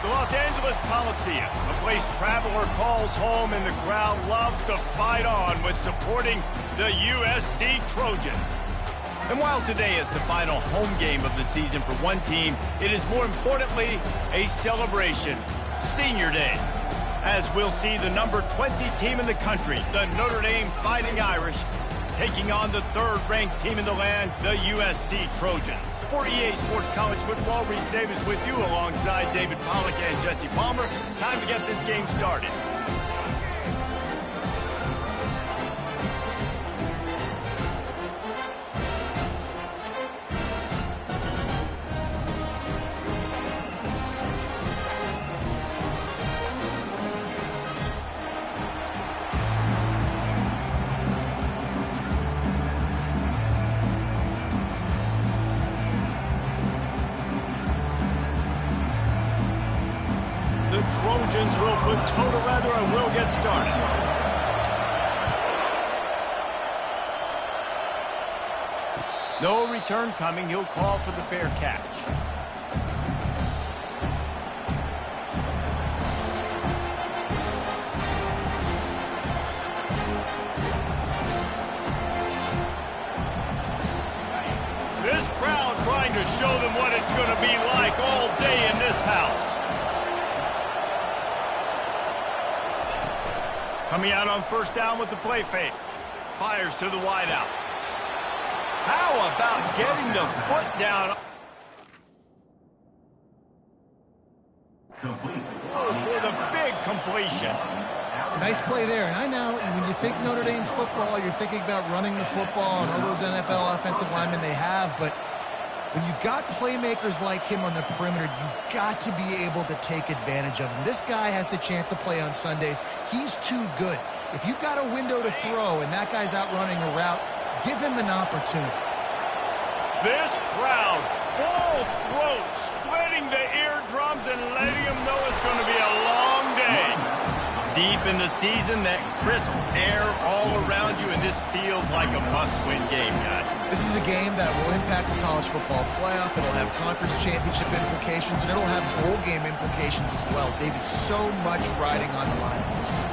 The Los Angeles Coliseum, a place traveler calls home, and the crowd loves to fight on when supporting the USC Trojans. And while today is the final home game of the season for one team, it is more importantly a celebration, Senior Day, as we'll see the number 20 team in the country, the Notre Dame Fighting Irish, taking on the third-ranked team in the land, the USC Trojans. For EA Sports College Football, Reese Davis with you alongside David Pollack and Jesse Palmer. Time to get this game started. The Trojans will put toe to leather and will get started. No return coming. He'll call for the fair catch. This crowd trying to show them what it's going to be like all day in this house. Coming out on first down with the play fake. Fires to the wideout. How about getting the foot down? For the big completion. Nice play there. And I know when you think Notre Dame's football, you're thinking about running the football and all those NFL offensive linemen they have, but when you've got playmakers like him on the perimeter, you've got to be able to take advantage of him. This guy has the chance to play on Sundays. He's too good. If you've got a window to throw and that guy's out running a route, give him an opportunity. This crowd, full throat, splitting the eardrums and letting them know it's going to be a long day. Deep in the season, that crisp air all around you, and this feels like a must-win game, guys. This is a game that will impact the college football playoff. It'll have conference championship implications, and it'll have bowl game implications as well. David, so much riding on the line.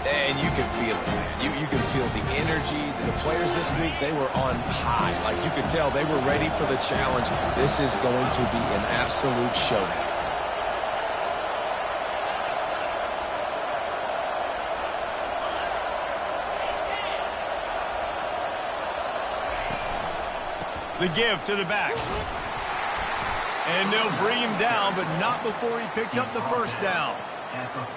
And you can feel it, man. You can feel the energy. The players this week, they were on high. Like, you could tell they were ready for the challenge. This is going to be an absolute showdown. The give to the back. And they'll bring him down, but not before he picks up the first down.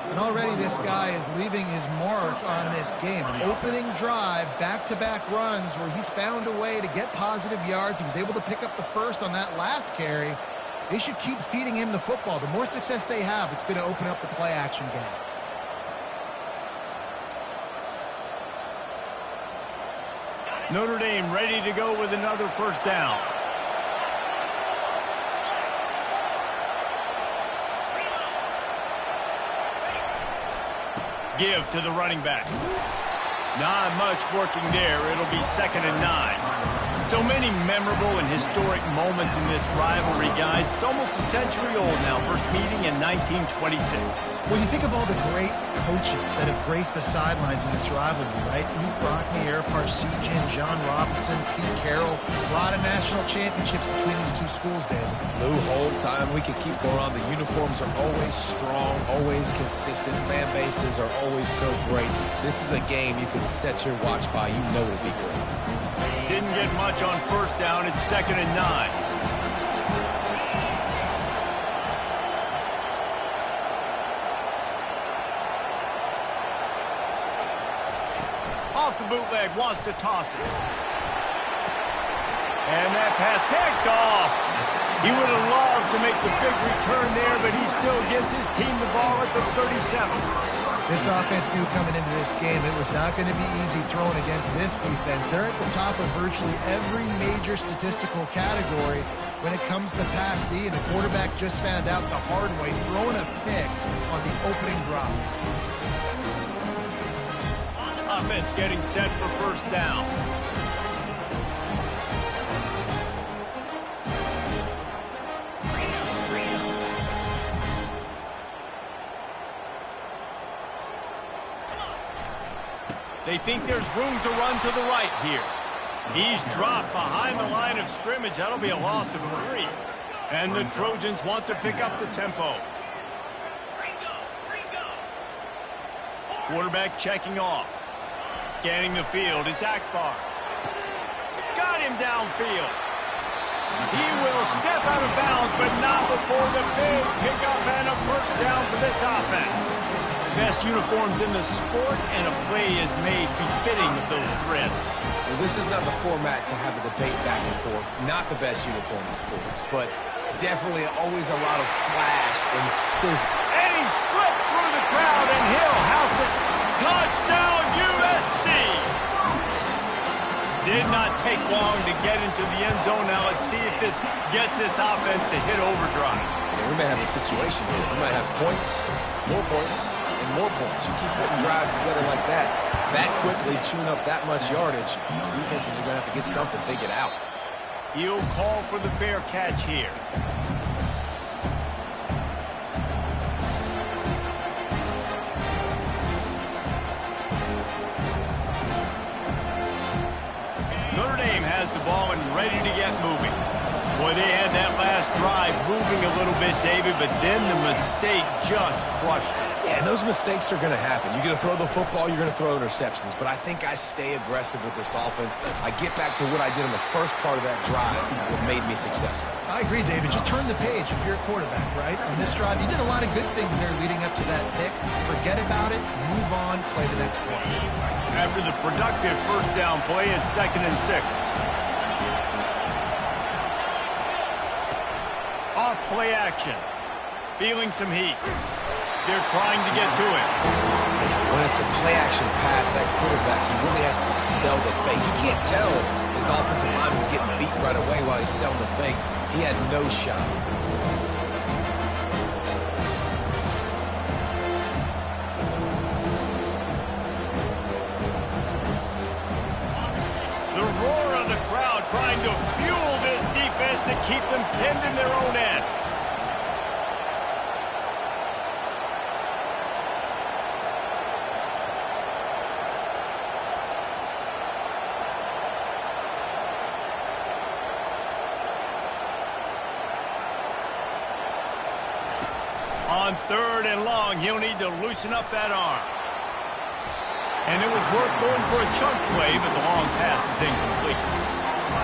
And already this guy is leaving his mark on this game. Opening drive, back-to-back runs where he's found a way to get positive yards. He was able to pick up the first on that last carry. They should keep feeding him the football. The more success they have, it's going to open up the play-action game. Notre Dame ready to go with another first down. Give to the running back. Not much working there. It'll be 2nd and 9. So many memorable and historic moments in this rivalry, guys. It's almost a century old now. First meeting in 1926. When you think of all the great coaches that have graced the sidelines in this rivalry, right? Luke Brockney, Eric Parsegian, John Robinson, Pete Carroll. A lot of national championships between these two schools, David. Lou, whole time we could keep going on. The uniforms are always strong, always consistent. Fan bases are always so great. This is a game you can set your watch by. You know it'll be great. Didn't get much on first down. It's 2nd and 9. Off the bootleg, wants to toss it. And that pass picked off. He would have loved to make the big return there, but he still gives his team the ball at the 37. This offense knew coming into this game it was not going to be easy throwing against this defense. They're at the top of virtually every major statistical category when it comes to pass D, and the quarterback just found out the hard way, throwing a pick on the opening drop. Offense getting set for first down. They think there's room to run to the right here. He's dropped behind the line of scrimmage. That'll be a loss of 3. And the Trojans want to pick up the tempo. Quarterback checking off. Scanning the field. It's Akbar. Got him downfield. He will step out of bounds, but not before the big pickup and a first down for this offense. Best uniforms in the sport, and a play is made befitting of those threads. Well, this is not the format to have a debate back and forth. Not the best uniform in sports, but definitely always a lot of flash and sizzle. And he slipped through the crowd, and he'll house it. Touchdown, USC! Did not take long to get into the end zone. Now let's see if this gets this offense to hit overdrive. Yeah, we may have a situation here. We might have points, and more points. You keep putting drives together like that quickly, chewing up that much yardage, defenses are going to have to get something figured out. He'll call for the fair catch here. Notre Dame has the ball and ready to get moving. Boy, they had that last drive moving a little bit, David, but then the mistake just crushed them. Yeah, and those mistakes are going to happen. You're going to throw the football, you're going to throw interceptions, but I think I stay aggressive with this offense. I get back to what I did in the first part of that drive that made me successful. I agree, David. Just turn the page if you're a quarterback, right? On this drive, you did a lot of good things there leading up to that pick. Forget about it, move on, play the next play. After the productive first down play, it's 2nd and 6. Off play action. Feeling some heat. They're trying to get to it. When it's a play-action pass, that quarterback, he really has to sell the fake. He can't tell his offensive lineman's getting beat right away while he's selling the fake. He had no shot. The roar of the crowd trying to fuel this defense to keep them pinned in their own end. On 3rd and long, he'll need to loosen up that arm. And it was worth going for a chunk play, but the long pass is incomplete.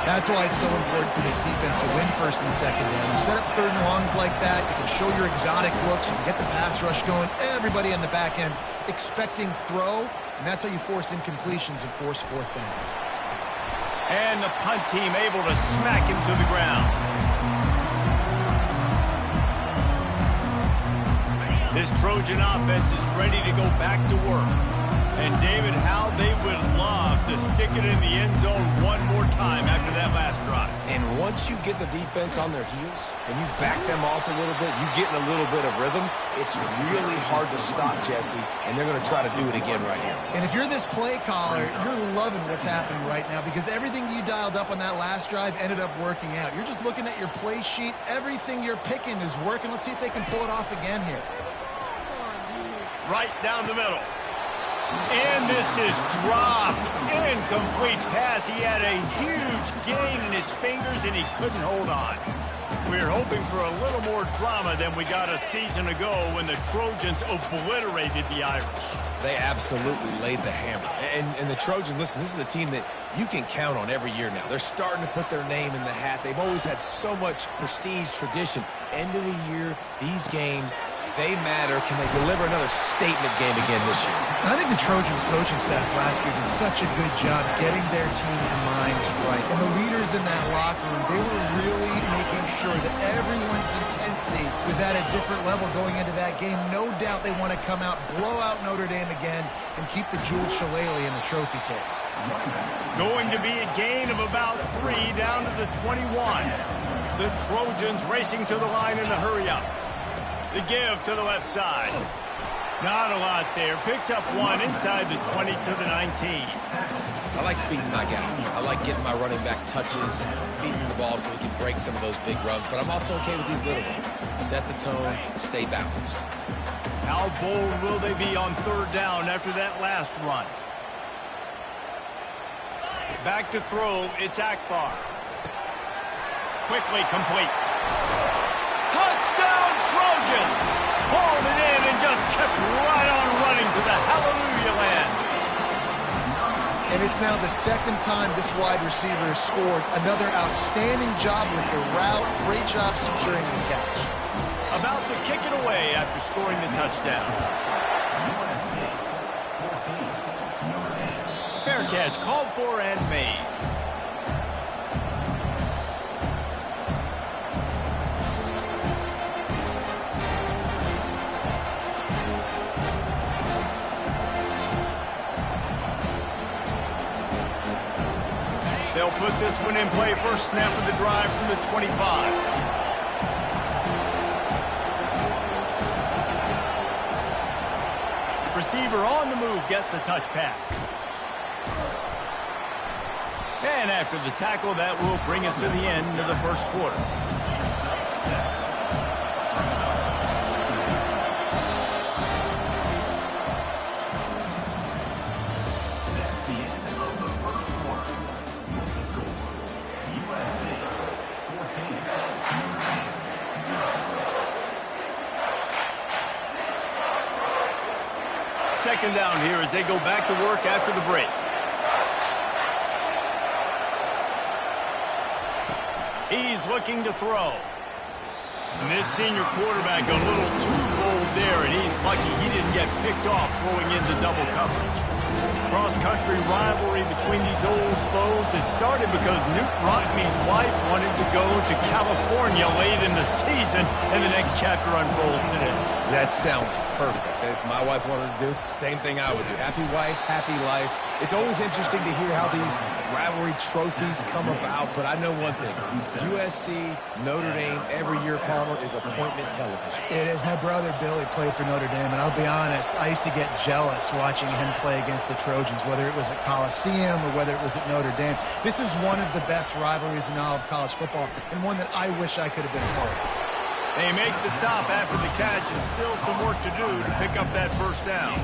That's why it's so important for this defense to win 1st and 2nd down. You set up 3rd and longs like that, you can show your exotic looks, you can get the pass rush going, everybody on the back end expecting throw, and that's how you force incompletions and force 4th downs. And the punt team able to smack him to the ground. This Trojan offense is ready to go back to work. And, David, how they would love to stick it in the end zone one more time after that last drive. And once you get the defense on their heels and you back them off a little bit, you get in a little bit of rhythm, it's really hard to stop, Jesse, and they're going to try to do it again right here. And if you're this play caller, you're loving what's happening right now because everything you dialed up on that last drive ended up working out. You're just looking at your play sheet. Everything you're picking is working. Let's see if they can pull it off again here. Right down the middle. And this is dropped. Incomplete pass. He had a huge gain in his fingers, and he couldn't hold on. We're hoping for a little more drama than we got a season ago when the Trojans obliterated the Irish. They absolutely laid the hammer. And the Trojans, listen, this is a team that you can count on every year now. They're starting to put their name in the hat. They've always had so much prestige, tradition. End of the year, these games, they matter. Can they deliver another statement game again this year? And I think the Trojans coaching staff last year did such a good job getting their teams' minds right. And the leaders in that locker room, they were really making sure that everyone's intensity was at a different level going into that game. No doubt they want to come out, blow out Notre Dame again, and keep the jeweled shillelagh in the trophy case. Going to be a gain of about 3 down to the 21. The Trojans racing to the line in the hurry-up. The give to the left side. Not a lot there. Picks up 1 inside the 20 to the 19. I like feeding my guy. I like getting my running back touches, feeding the ball so he can break some of those big runs. But I'm also okay with these little ones. Set the tone, stay balanced. How bold will they be on 3rd down after that last run? Back to throw, it's Akbar. Quickly complete. Touchdown, Trojans! Hauled it in and just kept right on running to the hallelujah land. And it's now the second time this wide receiver has scored. Another outstanding job with the route. Great job securing the catch. About to kick it away after scoring the touchdown. Fair catch called for and made. They'll put this one in play. First snap of the drive from the 25. Receiver on the move gets the touch pass. And after the tackle, that will bring us to the end of the first quarter. Second down here as they go back to work after the break. He's looking to throw. And this senior quarterback a little too bold there, and he's lucky he didn't get picked off throwing into double coverage. Cross-country rivalry between these old foes. It started because Newt Rockme's wife wanted to go to California late in the season, and the next chapter unfolds today. That sounds perfect. If my wife wanted to do the same thing I would do. Happy wife, happy life. It's always interesting to hear how these rivalry trophies come about, but I know one thing. USC, Notre Dame, every year, Palmer, is appointment television. It is. My brother Billy played for Notre Dame, and I'll be honest, I used to get jealous watching him play against the Trojans, whether it was at Coliseum or whether it was at Notre Dame. This is one of the best rivalries in all of college football, and one that I wish I could have been a part of. They make the stop after the catch, and still some work to do to pick up that first down.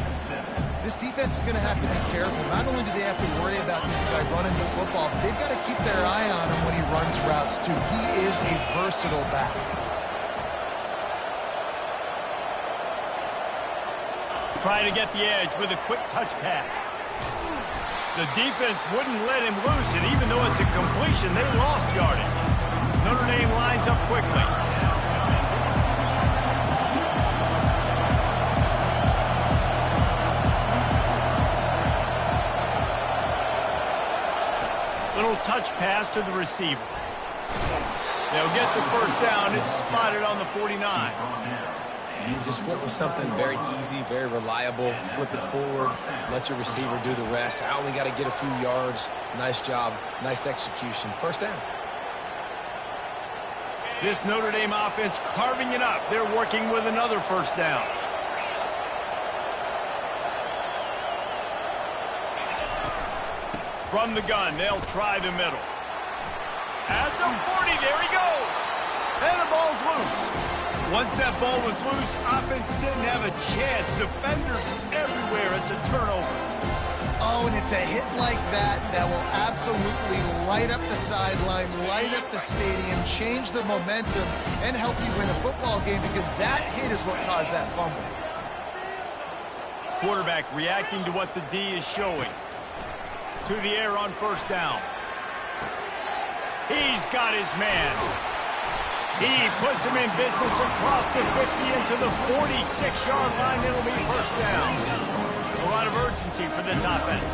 This defense is going to have to be careful. Not only do they have to worry about this guy running the football, but they've got to keep their eye on him when he runs routes, too. He is a versatile back. Try to get the edge with a quick touch pass. The defense wouldn't let him loose, and even though it's a completion, they lost yardage. Notre Dame lines up quickly. Little touch pass to the receiver. They'll get the first down. It's spotted on the 49. And just went with something very easy, very reliable. Flip it forward, let your receiver do the rest. I only got to get a few yards. Nice job, nice execution. First down. This Notre Dame offense carving it up. They're working with another first down. From the gun, they'll try the middle. At the 40, there he goes. And the ball's loose. Once that ball was loose, offense didn't have a chance. Defenders everywhere. It's a turnover. Oh, and it's a hit like that that will absolutely light up the sideline, light up the stadium, change the momentum, and help you win a football game, because that hit is what caused that fumble. Quarterback reacting to what the D is showing. To the air on first down. He's got his man. He puts him in business across the 50 into the 46-yard line. It'll be first down. A lot of urgency for this offense.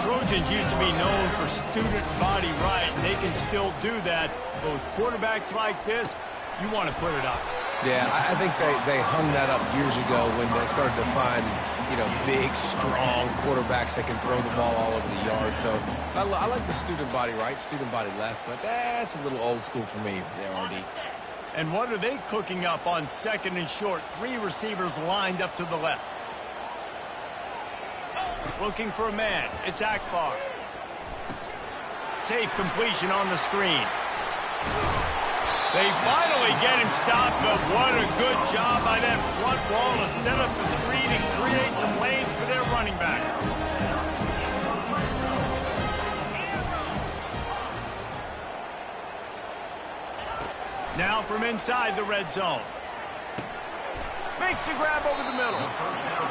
Trojans used to be known for student body right, and they can still do that. But with quarterbacks like this, you want to put it up. Yeah, I think they hung that up years ago when they started to find, big, strong quarterbacks that can throw the ball all over the yard. So I like the student body right, student body left, but that's a little old school for me there, RD. And what are they cooking up on second and short? 3 receivers lined up to the left. Looking for a man. It's Akbar. Safe completion on the screen. They finally get him stopped, but what a good job by that front wall to set up the screen and create some lanes for their running back. Now from inside the red zone. Makes the grab over the middle.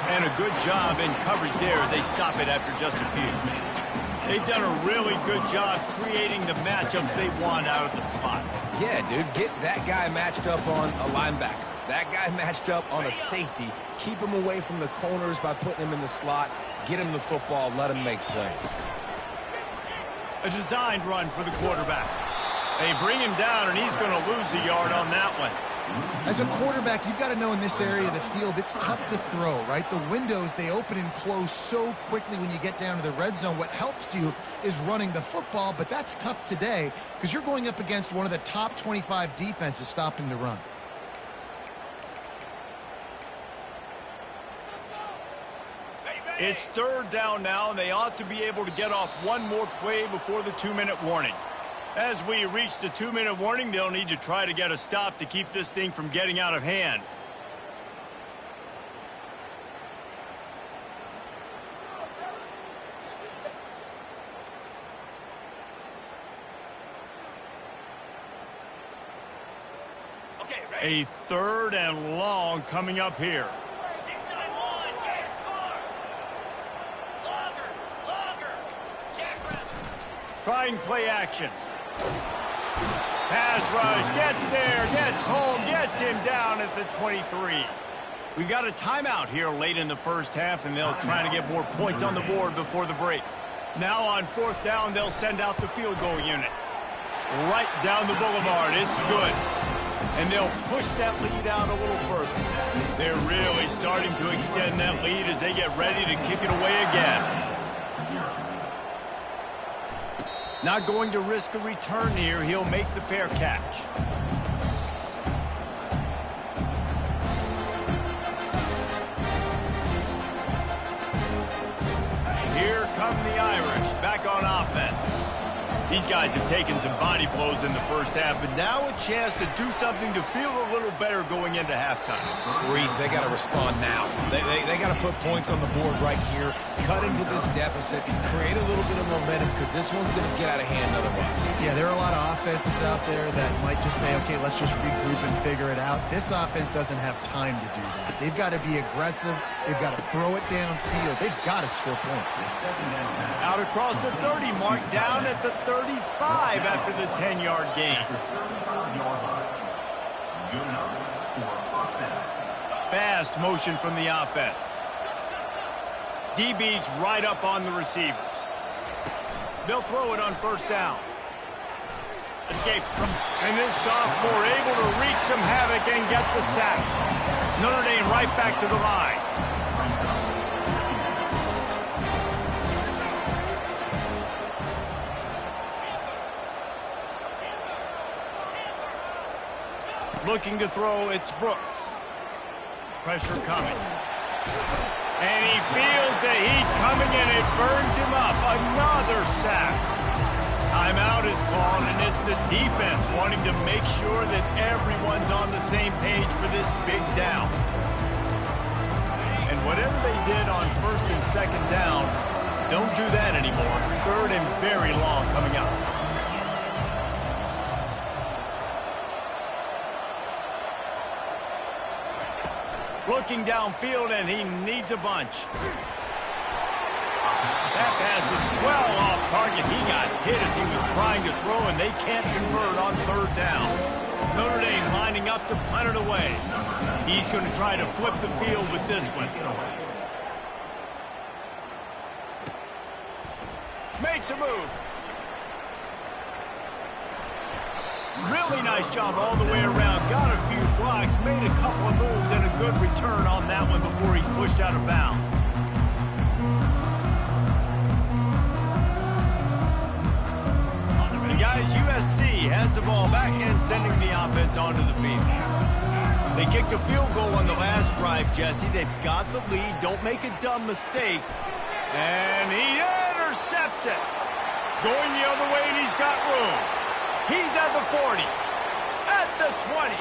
And a good job in coverage there as they stop it after just a few. They've done a really good job creating the matchups they want out of the spot. Yeah, dude, get that guy matched up on a linebacker. That guy matched up on a safety. Keep him away from the corners by putting him in the slot. Get him the football. Let him make plays. A designed run for the quarterback. They bring him down, and he's going to lose a yard on that one. As a quarterback, you've got to know in this area of the field, it's tough to throw, right? The windows, they open and close so quickly when you get down to the red zone. What helps you is running the football, but that's tough today because you're going up against one of the top 25 defenses stopping the run. It's third down now, and they ought to be able to get off one more play before the 2-minute warning. As we reach the 2-minute warning, they'll need to try to get a stop to keep this thing from getting out of hand. A third and long coming up here. Trying play action. Pass rush, gets there, gets home, gets him down at the 23. We got a timeout here late in the first half, and they'll try to get more points on the board before the break. Now on fourth down, they'll send out the field goal unit. Right down the boulevard, it's good. And they'll push that lead out a little further. They're really starting to extend that lead as they get ready to kick it away again. Not going to risk a return here. He'll make the fair catch. Here come the Irish back on offense. These guys have taken some body blows in the first half, but now a chance to do something to feel a little better going into halftime. Reese, they got to respond now. They got to put points on the board right here, cut into this deficit, create a little bit of momentum because this one's going to get out of hand otherwise. Yeah, there are a lot of offenses out there that might just say, okay, let's just regroup and figure it out. This offense doesn't have time to do that. They've got to be aggressive. They've got to throw it downfield. They've got to score points. Out across the 30 mark, down at the 35 after the 10-yard gain. Fast motion from the offense. DB's right up on the receivers. They'll throw it on first down. Escapes from, and this sophomore able to wreak some havoc and get the sack. Notre Dame right back to the line. Looking to throw, it's Brooks. Pressure coming. And he feels the heat coming, and it burns him up. Another sack. Timeout is called, and it's the defense wanting to make sure that everyone's on the same page for this big down. And whatever they did on first and second down, don't do that anymore. Third and very long coming up. Looking downfield, and he needs a bunch. That pass is well off target. He got hit as he was trying to throw, and they can't convert on third down. Notre Dame lining up to punt it away. He's going to try to flip the field with this one. Makes a move. Really nice job all the way around. Got a few blocks, made a couple of moves, and a good return on that one before he's pushed out of bounds. And guys, USC has the ball back and sending the offense onto the field. They kicked a field goal on the last drive, Jesse. They've got the lead. Don't make a dumb mistake. And he intercepts it. Going the other way, and he's got room. He's at the 40, at the 20,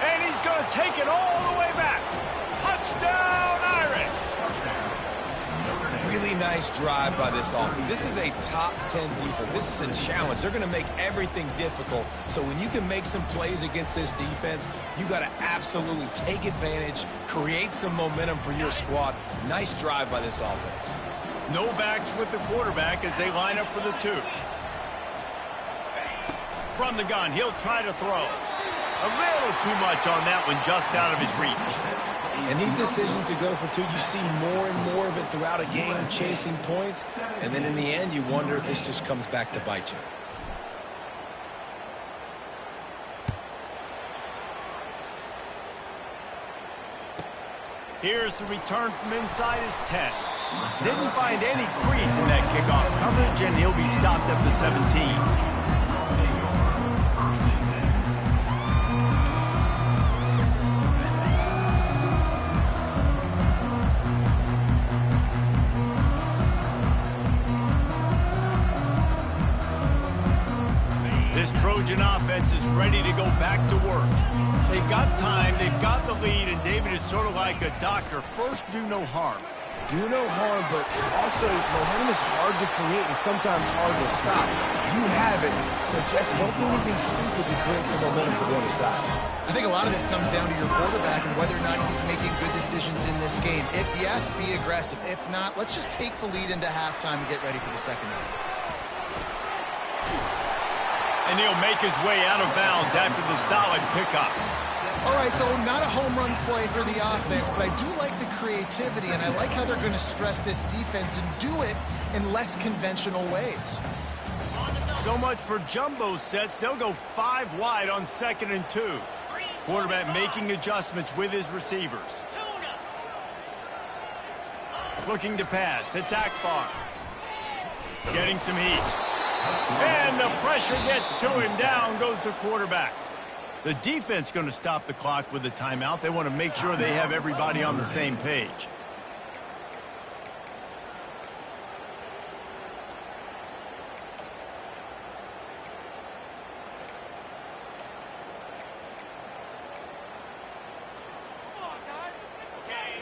and he's going to take it all the way back. Touchdown, Irish! Really nice drive by this offense. This is a top 10 defense. This is a challenge. They're going to make everything difficult. So when you can make some plays against this defense, you got to absolutely take advantage, create some momentum for your squad. Nice drive by this offense. No backs with the quarterback as they line up for the 2. From the gun, he'll try to throw. A little too much on that one, just out of his reach. And these decisions to go for 2, you see more and more of it throughout a game, chasing points. And then in the end, you wonder if this just comes back to bite you. Here's the return from inside his 10. Didn't find any crease in that kickoff coverage, and he'll be stopped at the 17. This Trojan offense is ready to go back to work. They've got time, they've got the lead, and David is sort of like a doctor. First, do no harm. Do no harm, but also momentum is hard to create and sometimes hard to stop. You have it, so Jesse, don't do anything stupid to create some momentum for the other side. I think a lot of this comes down to your quarterback and whether or not he's making good decisions in this game. If yes, be aggressive. If not, let's just take the lead into halftime and get ready for the second half. And he'll make his way out of bounds after the solid pickup. All right, so not a home run play for the offense, but I do like the creativity, and I like how they're going to stress this defense and do it in less conventional ways. So much for jumbo sets. They'll go 5 wide on 2nd and 2. Quarterback making adjustments with his receivers. Looking to pass. It's Akbar. Getting some heat. And the pressure gets to him. Down goes the quarterback. The defense going to stop the clock with a timeout. They want to make sure they have everybody on the same page.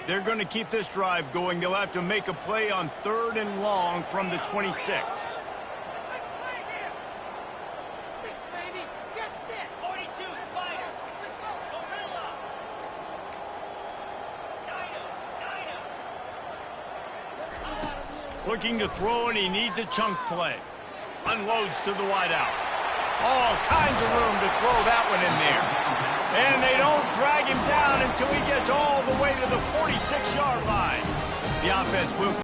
They're going to keep this drive going. They'll have to make a play on 3rd and long from the 26. Looking to throw, and he needs a chunk play. Unloads to the wideout. All kinds of room to throw that one in there. And they don't drag him down until he gets all the way to the 46-yard line. The offense will